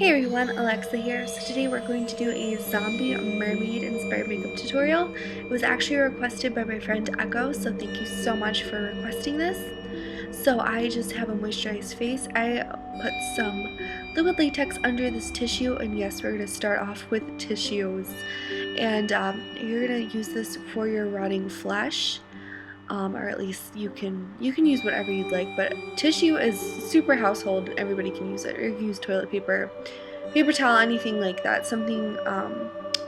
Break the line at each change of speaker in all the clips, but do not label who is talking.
Hey everyone, Alexa here. So today we're going to do a zombie mermaid inspired makeup tutorial. It was actually requested by my friend Echo, so thank you so much for requesting this. So I just have a moisturized face. I put some liquid latex under this tissue, and yes, we're going to start off with tissues. And you're going to use this for your rotting flesh. Or at least you can use whatever you'd like, but tissue is super household. Everybody can use it, or you can use toilet paper, paper towel, anything like that. Something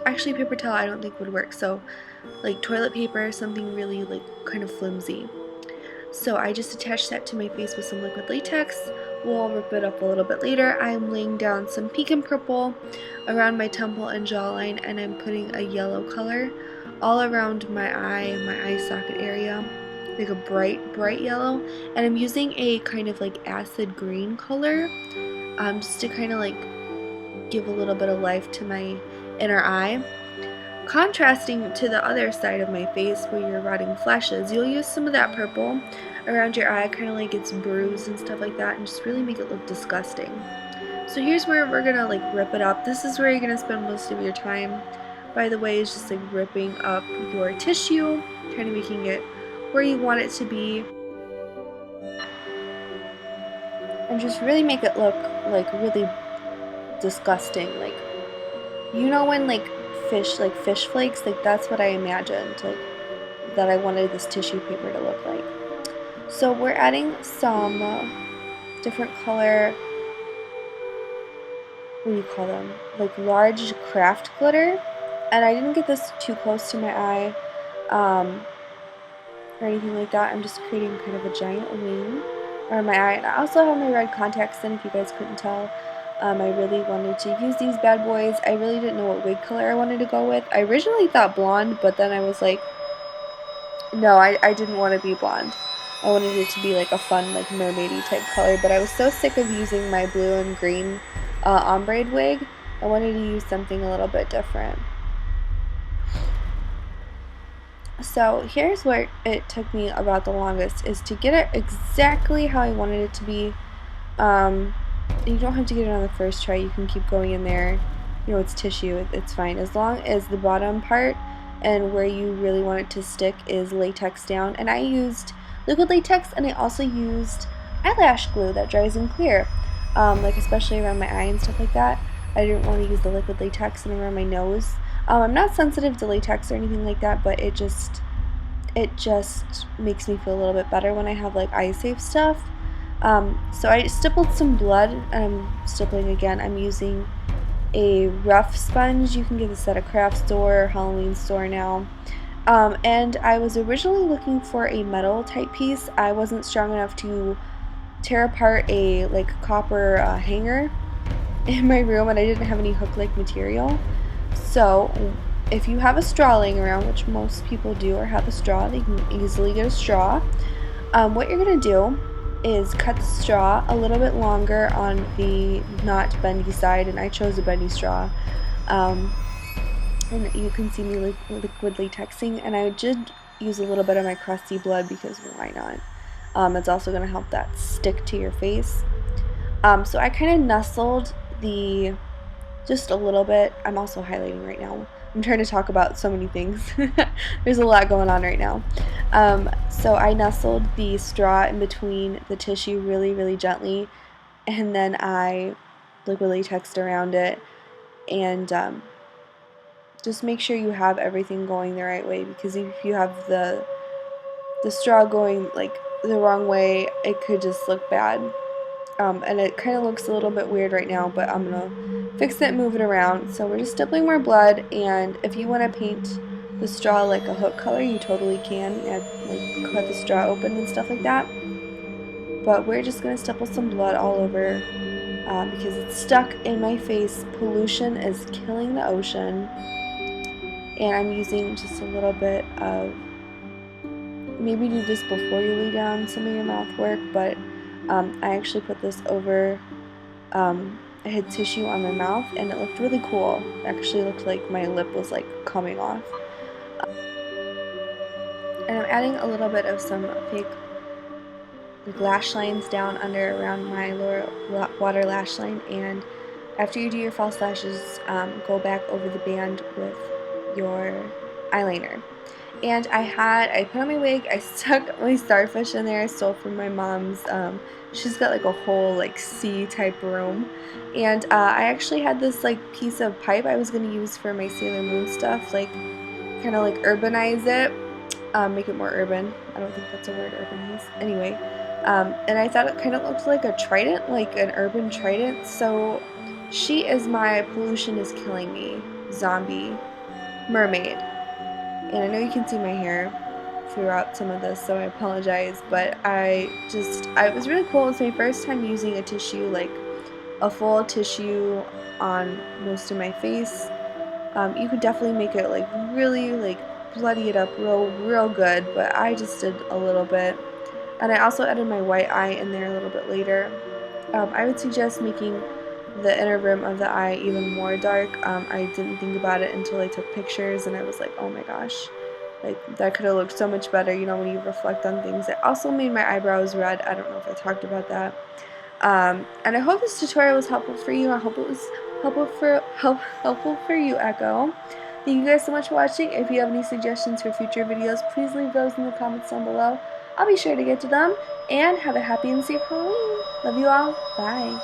actually paper towel I don't think would work, so like toilet paper, something really like kind of flimsy. So I just attached that to my face with some liquid latex. We'll rip it up a little bit later. I'm laying down some pink and purple around my temple and jawline, and I'm putting a yellow color all around my eye socket area, like a bright yellow. And I'm using a kind of like acid green color, just to kind of like give a little bit of life to my inner eye. Contrasting to the other side of my face where your rotting flesh is, you'll use some of that purple around your eye, kind of like it's bruised and stuff like that, and just really make it look disgusting. So here's where we're gonna like rip it up. This is where you're gonna spend most of your time, by the way, is just like ripping up your tissue, kind of making it where you want it to be, and just really make it look like really disgusting. Like, you know when like fish flakes, like that's what I imagined, like that I wanted this tissue paper to look like. So we're adding some different color, what do you call them, like large craft glitter, and I didn't get this too close to my eye or anything like that. I'm just creating kind of a giant wing around my eye. And I also have my red contacts in, if you guys couldn't tell. I really wanted to use these bad boys. I really didn't know what wig color I wanted to go with. I originally thought blonde, but then I was like, no, I didn't want to be blonde. I wanted it to be like a fun, like mermaidy type color, but I was so sick of using my blue and green ombre wig. I wanted to use something a little bit different. So here's where it took me about the longest, is to get it exactly how I wanted it to be. You don't have to get it on the first try. You can keep going in there. You know, it's tissue. It's fine. As long as the bottom part and where you really want it to stick is latex down. And I used liquid latex, and I also used eyelash glue that dries and clear. Like especially around my eye and stuff like that. I didn't want to use the liquid latex and around my nose. I'm not sensitive to latex or anything like that, but it just makes me feel a little bit better when I have like eye safe stuff. So I stippled some blood, and I'm stippling again. I'm using a rough sponge. You can get this at a craft store or Halloween store now. And I was originally looking for a metal type piece. I wasn't strong enough to tear apart a like copper hanger in my room, and I didn't have any hook-like material. So if you have a straw laying around, which most people do or have a straw, they can easily get a straw. What you're going to do is cut the straw a little bit longer on the not bendy side, and I chose a bendy straw. And you can see me liquid latexing, and I did use a little bit of my crusty blood because why not? It's also going to help that stick to your face. So I kind of nestled just a little bit. I'm also highlighting right now. I'm trying to talk about so many things. There's a lot going on right now. So I nestled the straw in between the tissue really gently, and then I liquid latexed around it, and just make sure you have everything going the right way, because if you have the straw going like the wrong way, it could just look bad. And it kind of looks a little bit weird right now, but I'm gonna fix it and move it around. So we're just stippling more blood, and if you want to paint the straw like a hook color, you totally can, and like cut the straw open and stuff like that. But we're just gonna stipple some blood all over because it's stuck in my face. Pollution is killing the ocean, and I'm using just a little bit of, maybe do this before you lay down some of your mouth work, but I actually put this over, I had tissue on my mouth, and it looked really cool. It actually looked like my lip was like coming off. And I'm adding a little bit of some fake like lash lines down under around my lower water lash line, and After you do your false lashes, go back over the band with your eyeliner. And I put on my wig, I stuck my starfish in there, I stole from my mom's, she's got like a whole like sea type room. And I actually had this like piece of pipe I was going to use for my Sailor Moon stuff, like kind of like urbanize it, make it more urban. I don't think that's a word, urbanize. Anyway, and I thought it kind of looked like a trident, like an urban trident. So she is my pollution is killing me zombie mermaid. And I know you can see my hair throughout some of this, so I apologize, but it was really cool. It's my first time using a tissue, like a full tissue on most of my face. You could definitely make it like really like bloody it up real good, but I just did a little bit. And I also added my white eye in there a little bit later. I would suggest making the inner rim of the eye even more dark. I didn't think about it until I took pictures and I was like, oh my gosh, like that could have looked so much better, you know, when you reflect on things. I also made my eyebrows red. I don't know if I talked about that. And I hope this tutorial was helpful for you. I hope it was helpful for you, Echo. Thank you guys so much for watching. If you have any suggestions for future videos, please leave those in the comments down below. I'll be sure to get to them. And have a happy and safe Halloween. Love you all. Bye.